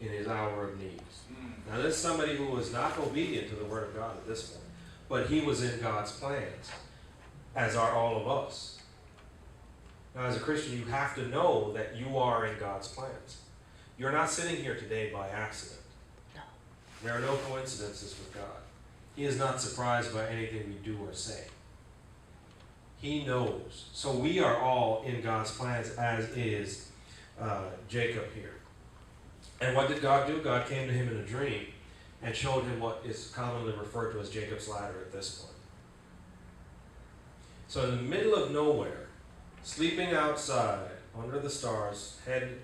in his hour of need. Now this is somebody who was not obedient to the word of God at this point, but he was in God's plans, as are all of us. Now as a Christian, you have to know that you are in God's plans. You're not sitting here today by accident. No. There are no coincidences with God. He is not surprised by anything we do or say. He knows. So we are all in God's plans, as is Jacob here. And what did God do? God came to him in a dream and showed him what is commonly referred to as Jacob's ladder at this point. So in the middle of nowhere, sleeping outside under the stars, head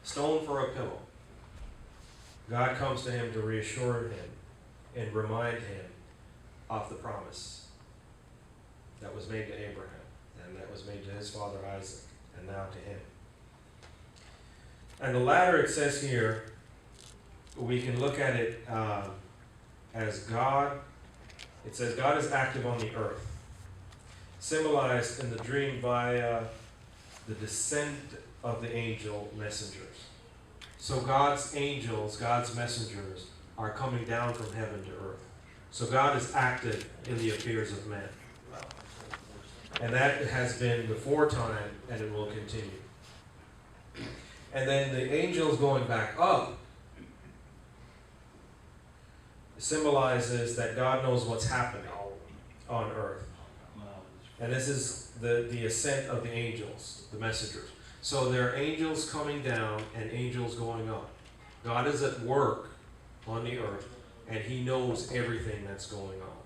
stone for a pillow, God comes to him to reassure him and remind him of the promise that was made to Abraham, and that was made to his father Isaac, and now to him. And the ladder, it says here, we can look at it as God. It says God is active on the earth, symbolized in the dream via the descent of the angel messengers. So God's angels, God's messengers, are coming down from heaven to earth. So God is active in the affairs of men. And that has been before time, and it will continue. And then the angels going back up symbolizes that God knows what's happening on earth. And this is the ascent of the angels, the messengers. So there are angels coming down and angels going up. God is at work on the earth, and he knows everything that's going on.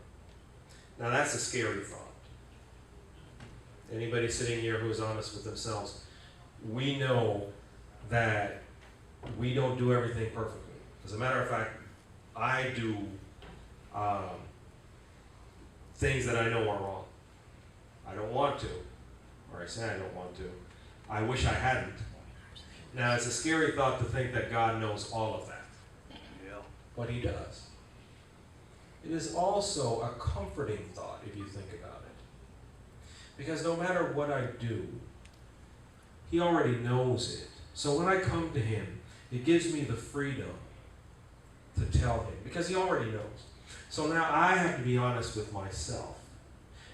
Now that's a scary thought. Anybody sitting here who is honest with themselves, we know that we don't do everything perfectly. As a matter of fact, I do things that I know are wrong. I don't want to, or I say I don't want to. I wish I hadn't. Now, it's a scary thought to think that God knows all of that. Yeah. But he does. It is also a comforting thought if you think about it. Because no matter what I do, he already knows it. So when I come to him, it gives me the freedom to tell him, because he already knows. So now I have to be honest with myself.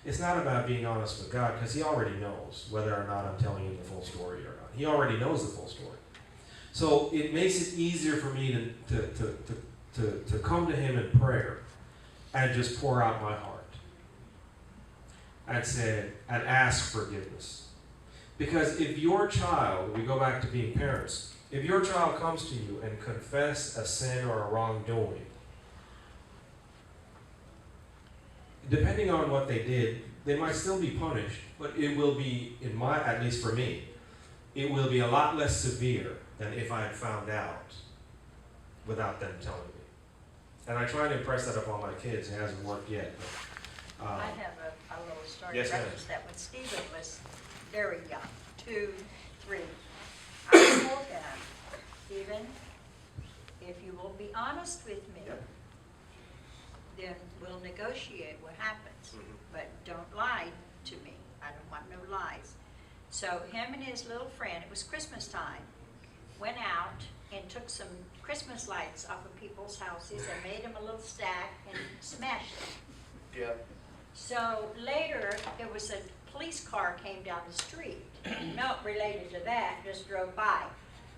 It's not about being honest with God, because he already knows whether or not I'm telling him the full story or not. He already knows the full story. So it makes it easier for me to come to him in prayer and just pour out my heart and say, and ask forgiveness. Because if your child, we go back to being parents, if your child comes to you and confess a sin or a wrongdoing, depending on what they did, they might still be punished, but it will be, at least for me, it will be a lot less severe than if I had found out without them telling me. And I try to impress that upon my kids. It hasn't worked yet. But, I have a little story yes, to ma'am. reference that when Stephen was very young, 2, 3, I told him, Stephen, if you will be honest with me, Yep. then we'll negotiate what happens. Mhm. But don't lie to me. I don't want no lies. So him and his little friend, it was Christmas time, went out and took some Christmas lights off of people's houses and made them a little stack and smashed them. Yeah. So later, there was a police car came down the street. Not related to that, just drove by.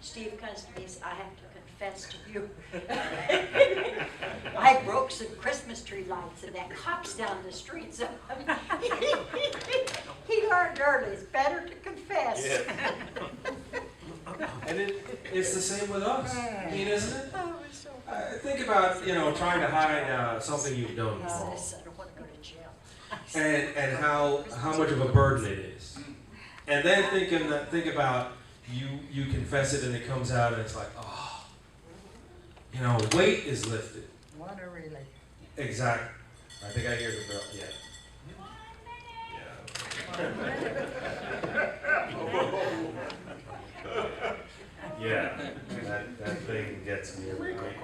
Steve comes to me and says, I have to confess to you. I broke some Christmas tree lights and that cop's down the street. So he learned early, it's better to confess. Yeah. And it's the same with us. I mean, isn't it? Oh, it's so Think about, trying to hide something you've done I wrong. don't want to go to jail. And how much of a burden it is. And then think about you confess it and it comes out and it's like, oh, weight is lifted. Want to really? Exactly. I think I hear the bell. Yeah. Yeah. That thing gets me every night.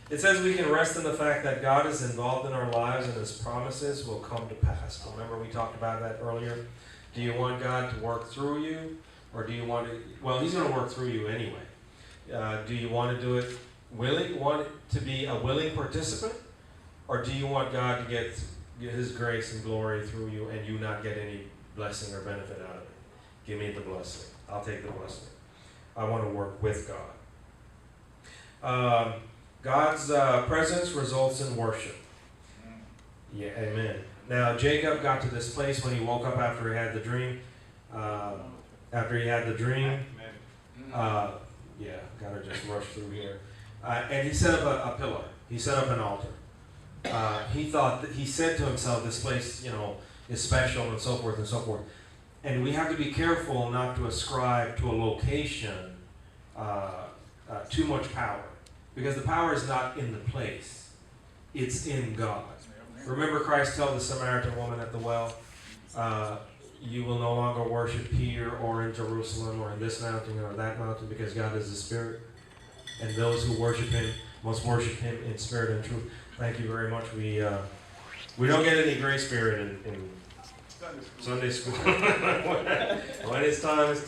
It says we can rest in the fact that God is involved in our lives and his promises will come to pass. Remember we talked about that earlier? Do you want God to work through you? Or do you want to, well, he's going to work through you anyway. Do you want to do it want it to be a willing participant? Or do you want God to get His grace and glory through you and you not get any blessing or benefit out of it? Give me the blessing. I'll take the blessing. I want to work with God. God's presence results in worship. Yeah, amen. Now, Jacob got to this place when he woke up after he had the dream. Yeah, gotta just rush through here. And he set up a pillar. He set up an altar. He said to himself, this place, is special and so forth and so forth. And we have to be careful not to ascribe to a location too much power. Because the power is not in the place. It's in God. Remember Christ told the Samaritan woman at the well, you will no longer worship here or in Jerusalem or in this mountain or that mountain because God is the Spirit. And those who worship Him must worship Him in spirit and truth. Thank you very much. We don't get any grace spirit in Sunday school. When it's time, it's time.